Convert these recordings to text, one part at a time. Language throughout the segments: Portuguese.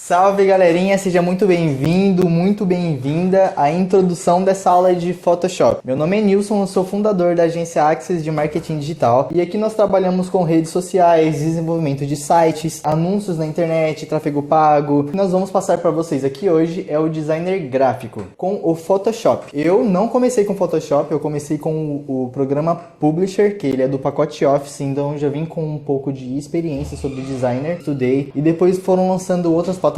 Salve galerinha, seja muito bem-vindo, muito bem-vinda à introdução dessa aula de Photoshop. Meu nome é Nilson, eu sou fundador da agência Axis de Marketing Digital e aqui nós trabalhamos com redes sociais, desenvolvimento de sites, anúncios na internet, tráfego pago. O que nós vamos passar para vocês aqui hoje é o designer gráfico com o Photoshop. Eu não comecei com Photoshop, eu comecei com o programa Publisher, que ele é do pacote Office, então já vim com um pouco de experiência sobre designer, estudei e depois foram lançando outras plataformas.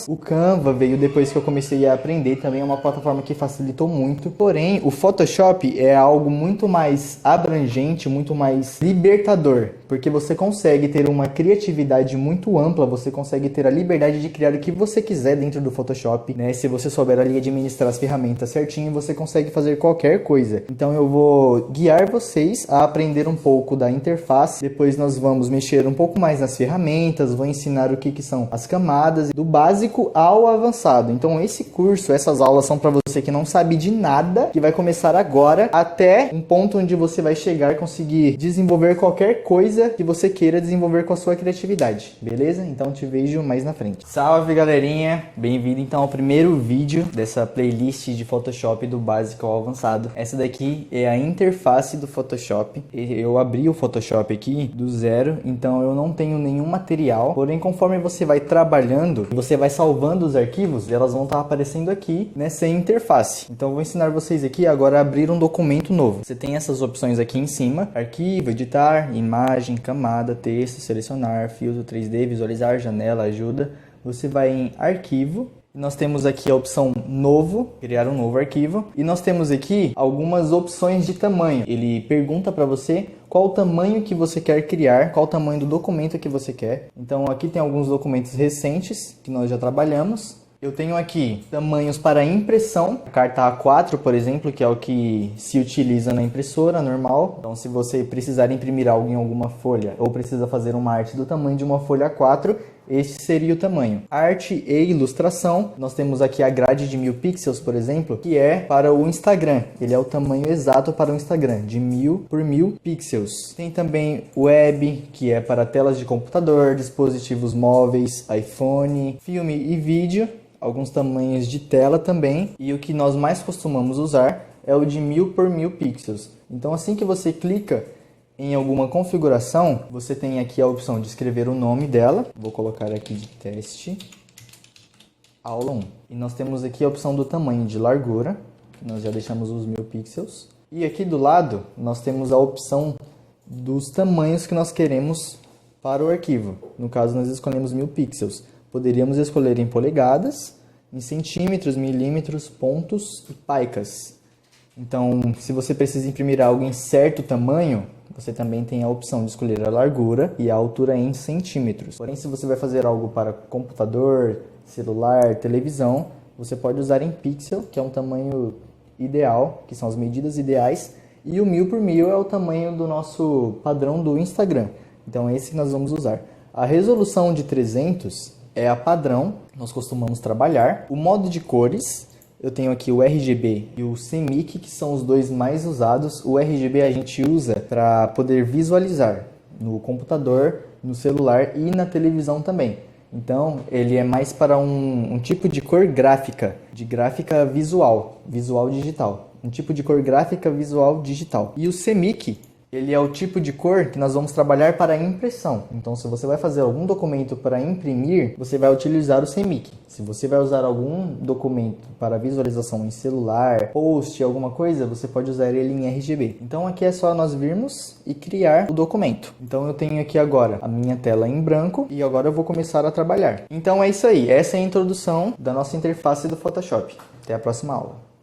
O Canva veio depois que eu comecei a aprender, também é uma plataforma que facilitou muito. Porém, o Photoshop é algo muito mais abrangente, muito mais libertador, porque você consegue ter uma criatividade muito ampla, você consegue ter a liberdade de criar o que você quiser dentro do Photoshop, né? Se você souber ali administrar as ferramentas certinho, você consegue fazer qualquer coisa. Então eu vou guiar vocês a aprender um pouco da interface, depois nós vamos mexer um pouco mais nas ferramentas, vou ensinar o que são as camadas, do básico ao avançado. Então esse curso, essas aulas são para você que não sabe de nada, que vai começar agora até um ponto onde você vai chegar e conseguir desenvolver qualquer coisa que você queira desenvolver com a sua criatividade, beleza? Então te vejo mais na frente. Salve galerinha, bem-vindo então ao primeiro vídeo dessa playlist de Photoshop do básico ao avançado. Essa daqui é a interface do Photoshop. Eu abri o Photoshop aqui do zero, então eu não tenho nenhum material, porém conforme você vai trabalhando, você vai salvando os arquivos, elas vão estar aparecendo aqui nessa interface. Então eu vou ensinar vocês aqui agora a abrir um documento novo. Você tem essas opções aqui em cima: arquivo, editar, imagem, camada, texto, selecionar, filtro 3D, visualizar, janela, ajuda. Você vai em arquivo. Nós temos aqui a opção novo, criar um novo arquivo. E nós temos aqui algumas opções de tamanho. Ele pergunta para você qual o tamanho que você quer criar, qual o tamanho do documento que você quer. Então aqui tem alguns documentos recentes que nós já trabalhamos. Eu tenho aqui tamanhos para impressão, carta A4, por exemplo, que é o que se utiliza na impressora normal. Então se você precisar imprimir algo em alguma folha ou precisa fazer uma arte do tamanho de uma folha A4, este seria o tamanho. Arte e ilustração, nós temos aqui a grade de 1000 pixels, por exemplo, que é para o Instagram. Ele é o tamanho exato para o Instagram, de 1000 por 1000 pixels. Tem também web, que é para telas de computador, dispositivos móveis, iPhone, filme e vídeo. Alguns tamanhos de tela também. E o que nós mais costumamos usar é o de 1000 por 1000 pixels. Então assim que você clica em alguma configuração, você tem aqui a opção de escrever o nome dela. Vou colocar aqui de teste, aula 1. E nós temos aqui a opção do tamanho de largura, nós já deixamos os 1000 pixels. E aqui do lado, nós temos a opção dos tamanhos que nós queremos para o arquivo. No caso, nós escolhemos 1000 pixels. Poderíamos escolher em polegadas, em centímetros, milímetros, pontos e paicas. Então, se você precisa imprimir algo em certo tamanho, você também tem a opção de escolher a largura e a altura em centímetros. Porém, se você vai fazer algo para computador, celular, televisão, você pode usar em pixel, que é um tamanho ideal, que são as medidas ideais, e o 1000 por 1000 é o tamanho do nosso padrão do Instagram. Então, esse que nós vamos usar. A resolução de 300 é a padrão, nós costumamos trabalhar. O modo de cores, eu tenho aqui o RGB e o CMYK, que são os dois mais usados. O RGB a gente usa para poder visualizar no computador, no celular e na televisão também. Então, ele é mais para um tipo de cor gráfica, de gráfica visual, visual digital. Um tipo de cor gráfica visual digital. E o CMYK, ele é o tipo de cor que nós vamos trabalhar para impressão. Então, se você vai fazer algum documento para imprimir, você vai utilizar o CMYK. Se você vai usar algum documento para visualização em celular, post, alguma coisa, você pode usar ele em RGB. Então, aqui é só nós virmos e criar o documento. Então, eu tenho aqui agora a minha tela em branco e agora eu vou começar a trabalhar. Então, é isso aí. Essa é a introdução da nossa interface do Photoshop. Até a próxima aula.